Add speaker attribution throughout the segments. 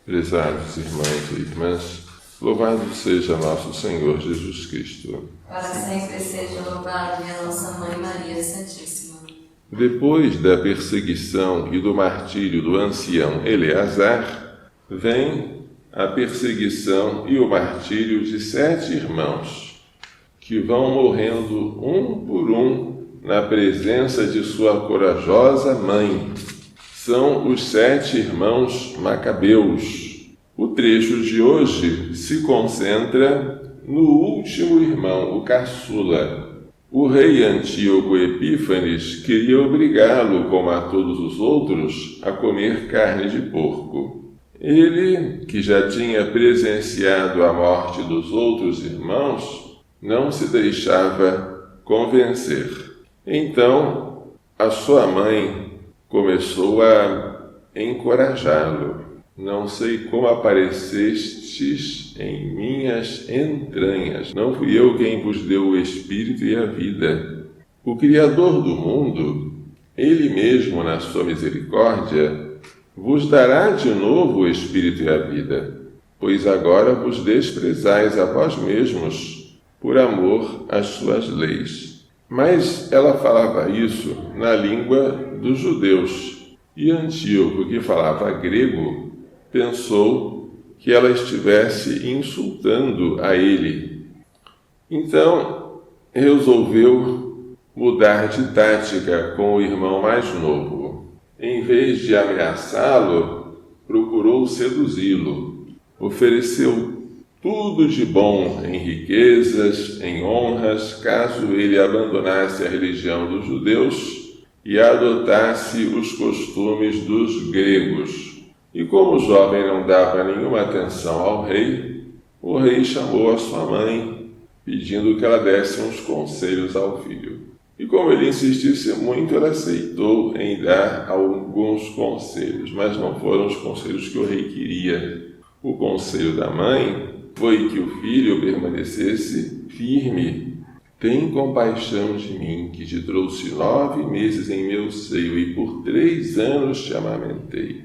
Speaker 1: Prezados irmãos e irmãs, louvado seja nosso Senhor Jesus Cristo.
Speaker 2: Para sempre seja louvado a nossa Mãe Maria Santíssima.
Speaker 1: Depois da perseguição e do martírio do ancião Eleazar, vem a perseguição e o martírio de 7 irmãos, que vão morrendo um por um na presença de sua corajosa mãe. São os 7 irmãos macabeus. O trecho de hoje se concentra no último irmão, o caçula. O rei Antíoco Epífanes queria obrigá-lo, como a todos os outros, a comer carne de porco. Ele, que já tinha presenciado a morte dos outros irmãos, não se deixava convencer. Então, a sua mãe começou a encorajá-lo. Não sei como aparecestes em minhas entranhas. Não fui eu quem vos deu o Espírito e a vida. O Criador do mundo, Ele mesmo, na sua misericórdia, vos dará de novo o Espírito e a vida, pois agora vos desprezais a vós mesmos por amor às suas leis. Mas ela falava isso na língua dos judeus, e Antíoco, que falava grego, pensou que ela estivesse insultando a ele. Então, resolveu mudar de tática com o irmão mais novo. Em vez de ameaçá-lo, procurou seduzi-lo. Ofereceu tudo de bom em riquezas, em honras, caso ele abandonasse a religião dos judeus e adotasse os costumes dos gregos. E como o jovem não dava nenhuma atenção ao rei, o rei chamou a sua mãe, pedindo que ela desse uns conselhos ao filho. E como ele insistisse muito, ela aceitou em dar alguns conselhos, mas não foram os conselhos que o rei queria. O conselho da mãe foi que o filho permanecesse firme. Tem compaixão de mim, que te trouxe 9 meses em meu seio e por 3 anos te amamentei.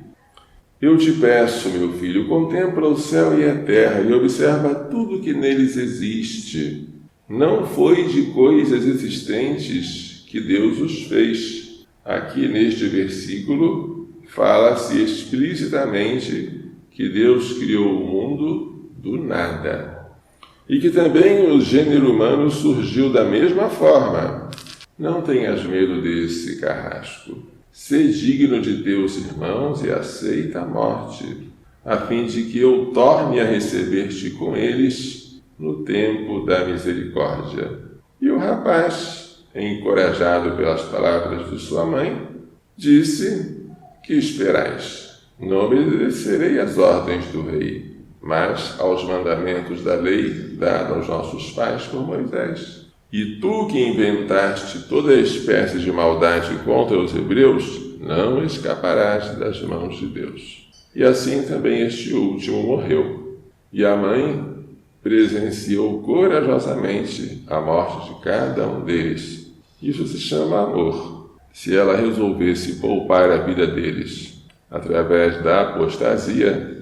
Speaker 1: Eu te peço, meu filho, contempla o céu e a terra e observa tudo que neles existe. Não foi de coisas existentes que Deus os fez. Aqui neste versículo fala-se explicitamente que Deus criou o mundo do nada. E que também o gênero humano surgiu da mesma forma. Não tenhas medo desse carrasco. Sê digno de teus irmãos e aceita a morte, a fim de que eu torne a receber-te com eles no tempo da misericórdia. E o rapaz, encorajado pelas palavras de sua mãe, disse: que esperais? Não obedecerei às ordens do rei, mas aos mandamentos da lei dada aos nossos pais por Moisés. E tu que inventaste toda espécie de maldade contra os hebreus, não escaparás das mãos de Deus. E assim também este último morreu. E a mãe presenciou corajosamente a morte de cada um deles. Isso se chama amor. Se ela resolvesse poupar a vida deles através da apostasia,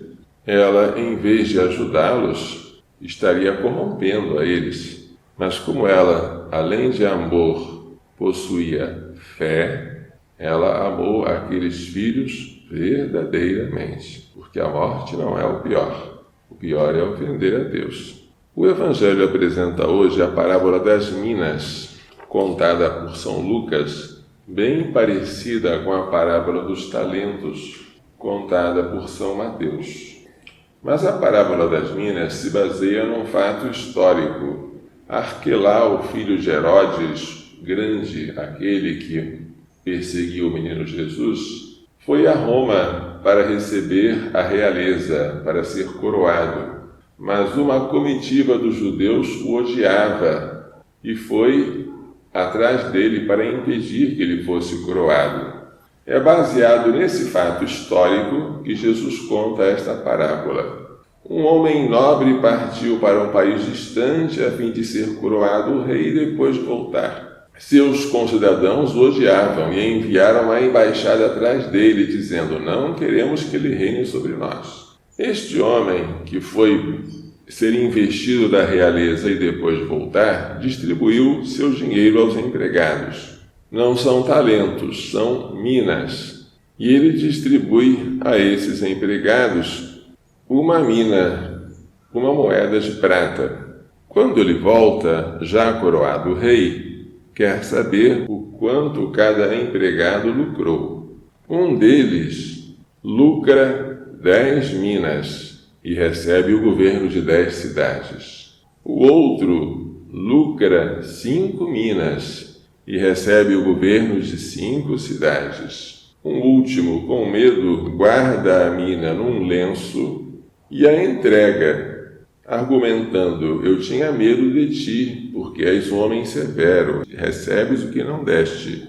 Speaker 1: ela, em vez de ajudá-los, estaria corrompendo a eles. Mas como ela, além de amor, possuía fé, ela amou aqueles filhos verdadeiramente, porque a morte não é o pior. O pior é ofender a Deus. O Evangelho apresenta hoje a parábola das minas, contada por São Lucas, bem parecida com a parábola dos talentos, contada por São Mateus. Mas a parábola das minas se baseia num fato histórico. Arquelau, filho de Herodes Grande, aquele que perseguiu o menino Jesus, foi a Roma para receber a realeza, para ser coroado. Mas uma comitiva dos judeus o odiava e foi atrás dele para impedir que ele fosse coroado. É baseado nesse fato histórico que Jesus conta esta parábola. Um homem nobre partiu para um país distante a fim de ser coroado rei e depois voltar. Seus concidadãos o odiavam e enviaram uma embaixada atrás dele, dizendo: não queremos que ele reine sobre nós. Este homem, que foi ser investido da realeza e depois voltar, distribuiu seu dinheiro aos empregados. Não são talentos, são minas. E ele distribui a esses empregados uma mina, uma moeda de prata. Quando ele volta, já coroado rei, quer saber o quanto cada empregado lucrou. Um deles lucra 10 minas e recebe o governo de 10 cidades. O outro lucra 5 minas e recebe o governo de 5 cidades. Um último, com medo, guarda a mina num lenço e a entrega, argumentando: eu tinha medo de ti, porque és homem severo, recebes o que não deste,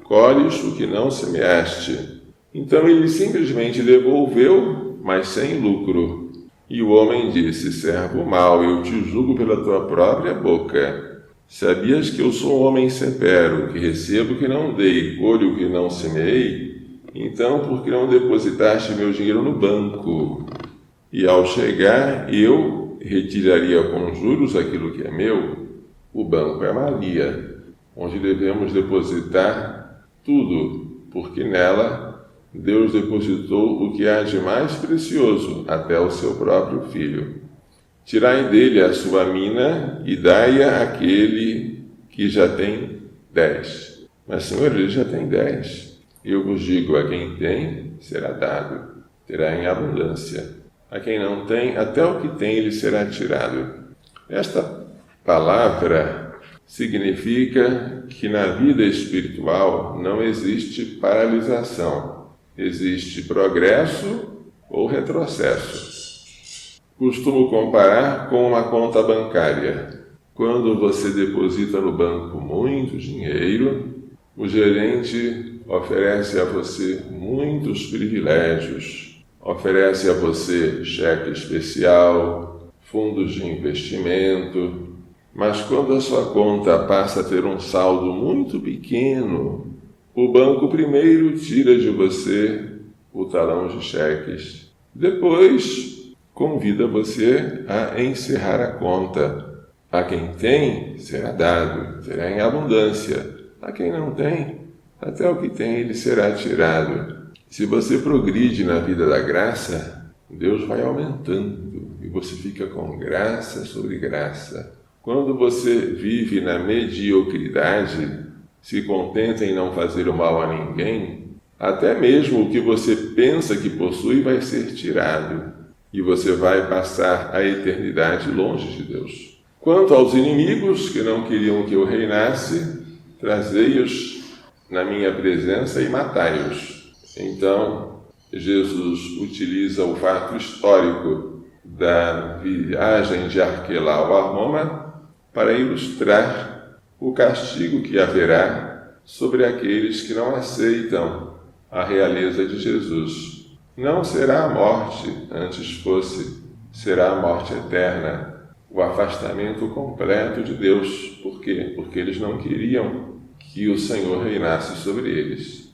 Speaker 1: colhes o que não semeaste. Então ele simplesmente devolveu, mas sem lucro. E o homem disse: servo mau, eu te julgo pela tua própria boca. Sabias que eu sou um homem severo, que recebo o que não dei, colho o que não semeei? Então, por que não depositaste meu dinheiro no banco? E ao chegar, eu retiraria com juros aquilo que é meu. O banco é Maria, onde devemos depositar tudo, porque nela Deus depositou o que há de mais precioso, até o seu próprio Filho. Tirai dele a sua mina e dai-a àquele que já tem 10. Mas, Senhor, ele já tem 10. Eu vos digo, a quem tem, será dado, terá em abundância. A quem não tem, até o que tem lhe será tirado. Esta palavra significa que na vida espiritual não existe paralisação, existe progresso ou retrocesso. Costumo comparar com uma conta bancária. Quando você deposita no banco muito dinheiro, o gerente oferece a você muitos privilégios. Oferece a você cheque especial, fundos de investimento. Mas quando a sua conta passa a ter um saldo muito pequeno, o banco primeiro tira de você o talão de cheques. Depois convida você a encerrar a conta. A quem tem, será dado, terá em abundância. A quem não tem, até o que tem lhe será tirado. Se você progride na vida da graça, Deus vai aumentando e você fica com graça sobre graça. Quando você vive na mediocridade, se contenta em não fazer o mal a ninguém, até mesmo o que você pensa que possui vai ser tirado. E você vai passar a eternidade longe de Deus. Quanto aos inimigos que não queriam que eu reinasse, trazei-os na minha presença e matai-os. Então, Jesus utiliza o fato histórico da viagem de Arquelau a Roma para ilustrar o castigo que haverá sobre aqueles que não aceitam a realeza de Jesus. Não será a morte, antes será a morte eterna, o afastamento completo de Deus. Por quê? Porque eles não queriam que o Senhor reinasse sobre eles.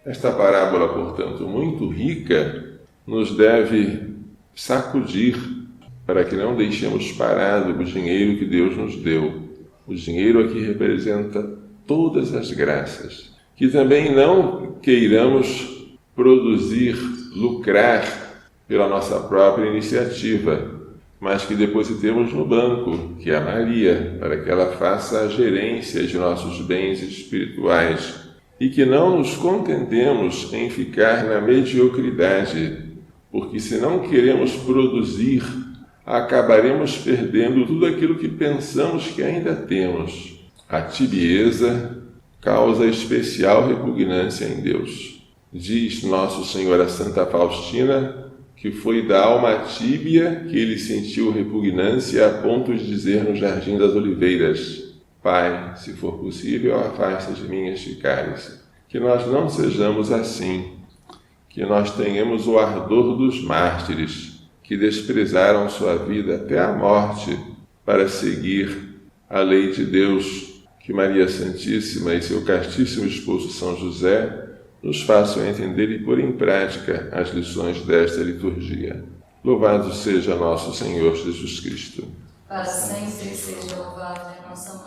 Speaker 1: Esta parábola, portanto, muito rica, nos deve sacudir para que não deixemos parado o dinheiro que Deus nos deu. O dinheiro aqui representa todas as graças. Que também não queiramos produzir, lucrar pela nossa própria iniciativa, mas que depositemos no banco, que é a Maria, para que ela faça a gerência de nossos bens espirituais e que não nos contentemos em ficar na mediocridade, porque se não queremos produzir, acabaremos perdendo tudo aquilo que pensamos que ainda temos. A tibieza causa especial repugnância em Deus. Diz Nosso Senhor a Santa Faustina que foi da alma tíbia que ele sentiu repugnância a ponto de dizer no Jardim das Oliveiras: Pai, se for possível, afasta de mim este cálice. Que nós não sejamos assim, que nós tenhamos o ardor dos mártires, que desprezaram sua vida até a morte para seguir a lei de Deus, que Maria Santíssima e seu castíssimo esposo São José nos façam entender e pôr em prática as lições desta liturgia. Louvado seja nosso Senhor Jesus Cristo.
Speaker 2: Para sempre seja louvada a nossa